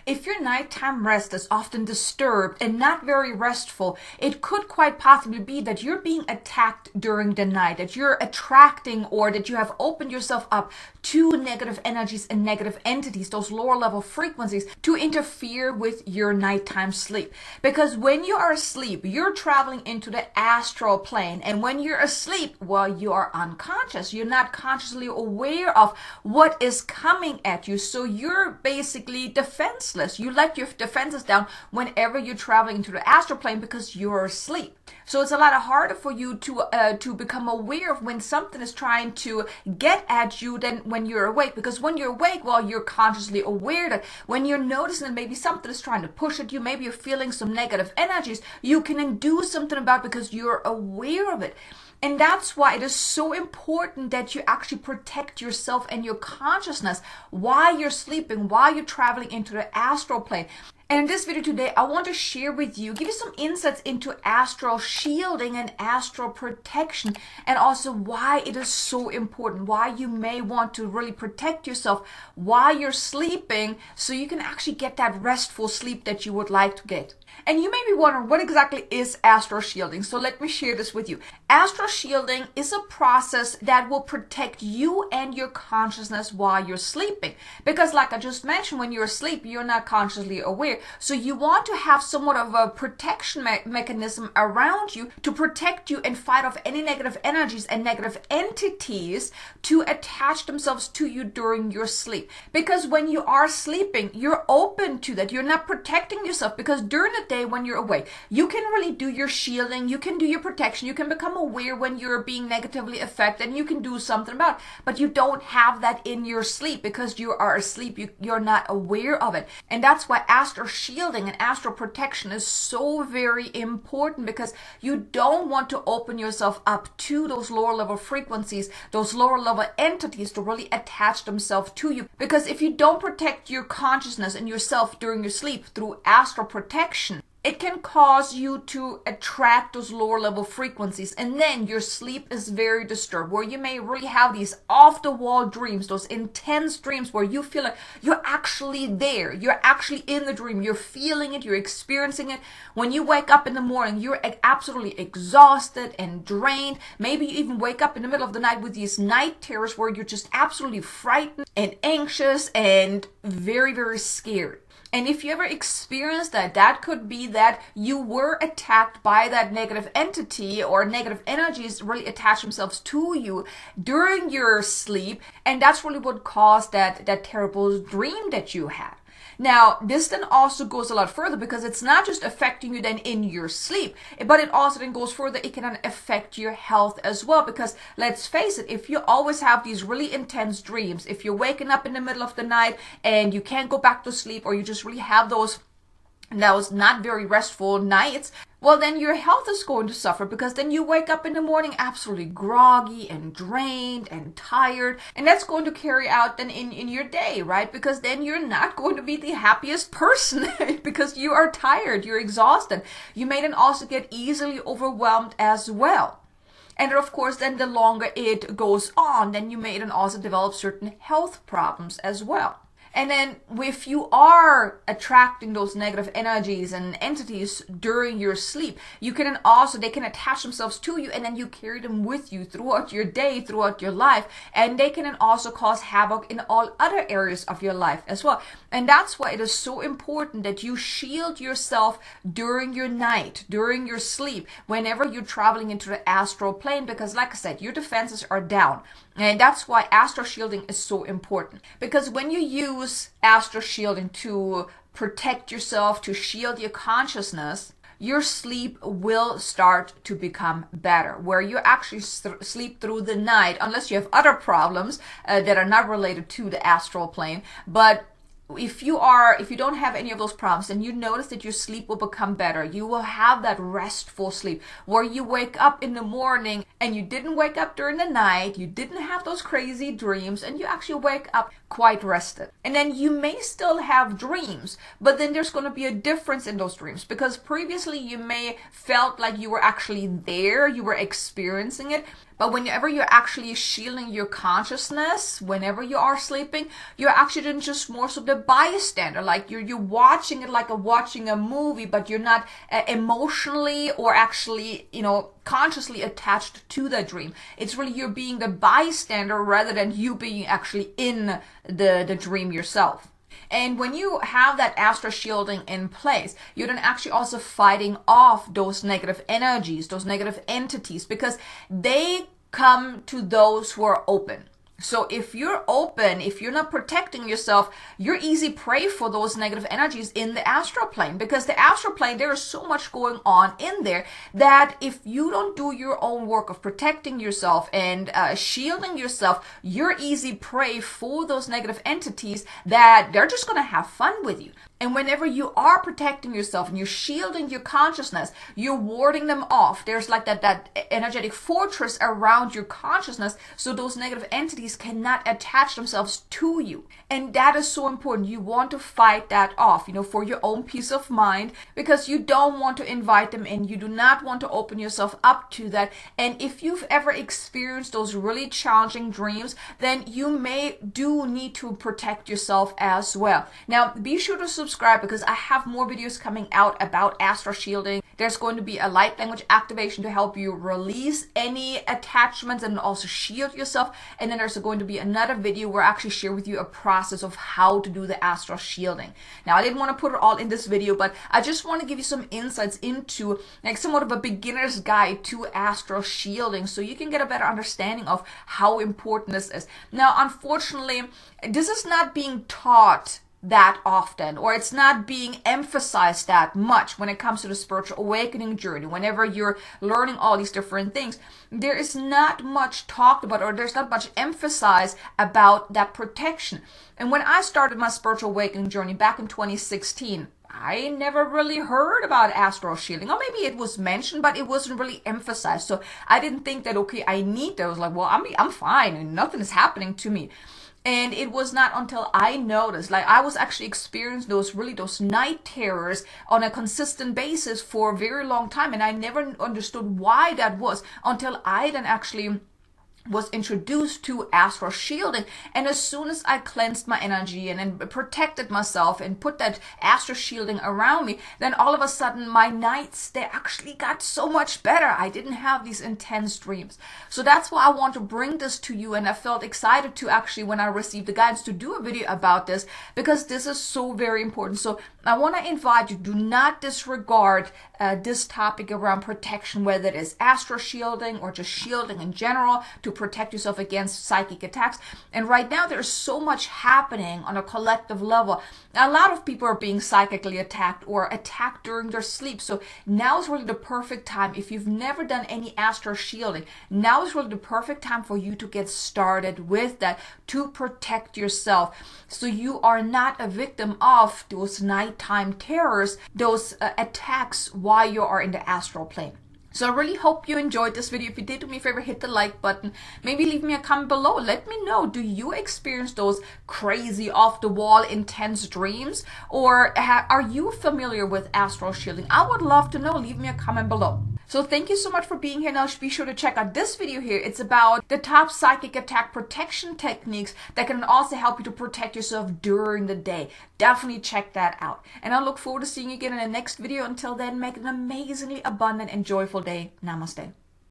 If your nighttime rest is often disturbed and not very restful, it could quite possibly be that you're being attacked during the night, that you're attracting or that you have opened yourself up to negative energies and negative entities, those lower level frequencies, to interfere with your nighttime sleep. Because when you are asleep, you're traveling into the astral plane. And when you're asleep, well, you are unconscious. You're not consciously aware of what is coming at you. So you're basically defenseless. You let your defenses down whenever you're traveling into the astral plane because you're asleep. So it's a lot harder for you to become aware of when something is trying to get at you than when you're awake. Because when you're awake, well, you're consciously aware that when you're noticing that maybe something is trying to push at you, maybe you're feeling some negative energies, you can do something about it because you're aware of it. And that's why it is so important that you actually protect yourself and your consciousness while you're sleeping, while you're traveling into the astral plane. And in this video today, I want to share with you, give you some insights into astral shielding and astral protection, and also why it is so important, why you may want to really protect yourself while you're sleeping so you can actually get that restful sleep that you would like to get. And you may be wondering, what exactly is astral shielding? So let me share this with you. Astral shielding is a process that will protect you and your consciousness while you're sleeping. Because like I just mentioned, when you're asleep, you're not consciously aware. So you want to have somewhat of a protection mechanism around you to protect you and fight off any negative energies and negative entities to attach themselves to you during your sleep. Because when you are sleeping, you're open to that. You're not protecting yourself, because during the day when you're awake, you can really do your shielding, you can do your protection, you can become aware when you're being negatively affected, and you can do something about it. But you don't have that in your sleep because you are asleep, you're not aware of it. And that's why astral shielding and astral protection is so very important, because you don't want to open yourself up to those lower level frequencies, those lower level entities to really attach themselves to you. Because if you don't protect your consciousness and yourself during your sleep through astral protection, it can cause you to attract those lower level frequencies, and then your sleep is very disturbed, where you may really have these off the wall dreams, those intense dreams where you feel like you're actually there, you're actually in the dream, you're feeling it, you're experiencing it. When you wake up in the morning, you're absolutely exhausted and drained. Maybe you even wake up in the middle of the night with these night terrors where you're just absolutely frightened and anxious and very, very scared. And if you ever experience that, that could be that you were attacked by that negative entity, or negative energies really attach themselves to you during your sleep. And that's really what caused that terrible dream that you had. Now, this then also goes a lot further, because it's not just affecting you then in your sleep, but it also then goes further. It can affect your health as well, because let's face it, if you always have these really intense dreams, if you're waking up in the middle of the night and you can't go back to sleep, or you just really have those not very restful nights, well, then your health is going to suffer, because then you wake up in the morning absolutely groggy and drained and tired. And that's going to carry out then in your day, right? Because then you're not going to be the happiest person because you are tired, you're exhausted. You may then also get easily overwhelmed as well. And of course, then the longer it goes on, then you may then also develop certain health problems as well. And then if you are attracting those negative energies and entities during your sleep, you can also, they can attach themselves to you, and then you carry them with you throughout your day, throughout your life. And they can then also cause havoc in all other areas of your life as well. And that's why it is so important that you shield yourself during your night, during your sleep, whenever you're traveling into the astral plane, because like I said, your defenses are down. And that's why astral shielding is so important. Because when you use astral shielding to protect yourself, to shield your consciousness, your sleep will start to become better, where you actually sleep through the night, unless you have other problems that are not related to the astral plane. But if you don't have any of those problems, and you notice that your sleep will become better, you will have that restful sleep where you wake up in the morning and you didn't wake up during the night, you didn't have those crazy dreams, and you actually wake up quite rested. And then you may still have dreams, but then there's going to be a difference in those dreams, because previously you may felt like you were actually there, you were experiencing it. But whenever you're actually shielding your consciousness, whenever you are sleeping, you're actually then just more so the bystander. Like you're watching it like watching a movie, but you're not emotionally or actually, consciously attached to the dream. It's really you're being the bystander rather than you being actually in the dream yourself. And when you have that astral shielding in place, you're then actually also fighting off those negative energies, those negative entities, because they come to those who are open. So if you're open, if you're not protecting yourself, you're easy prey for those negative energies in the astral plane, because the astral plane, there is so much going on in there that if you don't do your own work of protecting yourself and shielding yourself, you're easy prey for those negative entities that they're just going to have fun with you. And whenever you are protecting yourself and you're shielding your consciousness, you're warding them off. There's like that energetic fortress around your consciousness, so those negative entities cannot attach themselves to you. And that is so important. You want to fight that off, for your own peace of mind, because you don't want to invite them in. You do not want to open yourself up to that. And if you've ever experienced those really challenging dreams, then you may need to protect yourself as well. Now, be sure to subscribe, because I have more videos coming out about astral shielding. There's going to be a light language activation to help you release any attachments and also shield yourself. And then there's going to be another video where I actually share with you a process of how to do the astral shielding. Now, I didn't want to put it all in this video, but I just want to give you some insights into like somewhat of a beginner's guide to astral shielding, so you can get a better understanding of how important this is. Now, unfortunately, this is not being taught that often, or it's not being emphasized that much when it comes to the spiritual awakening journey. Whenever you're learning all these different things, there is not much talked about, or there's not much emphasized about that protection. And when I started my spiritual awakening journey back in 2016, I never really heard about astral shielding, or maybe it was mentioned, but it wasn't really emphasized. So I didn't think that, okay, I need that. I was like, well, I'm fine and nothing is happening to me. And it was not until I noticed, like I was actually experiencing those night terrors on a consistent basis for a very long time. And I never understood why that was until I then actually was introduced to astral shielding. And as soon as I cleansed my energy and then protected myself and put that astral shielding around me, then all of a sudden my nights, they actually got so much better. I didn't have these intense dreams. So that's why I want to bring this to you, and I felt excited to actually, when I received the guidance, to do a video about this, because this is so very important. So I want to invite you, do not disregard this topic around protection, whether it is astral shielding or just shielding in general to protect yourself against psychic attacks. And right now there's so much happening on a collective level. A lot of people are being psychically attacked or attacked during their sleep. So now is really the perfect time. If you've never done any astral shielding, now is really the perfect time for you to get started with that, to protect yourself, so you are not a victim of those nighttime terrors, those attacks while you are in the astral plane. So I really hope you enjoyed this video. If you did, do me a favor, hit the like button. Maybe leave me a comment below. Let me know, do you experience those crazy, off-the-wall, intense dreams? Or are you familiar with astral shielding? I would love to know. Leave me a comment below. So thank you so much for being here. Now be sure to check out this video here. It's about the top psychic attack protection techniques that can also help you to protect yourself during the day. Definitely check that out. And I look forward to seeing you again in the next video. Until then, make an amazingly abundant and joyful day. Namaste.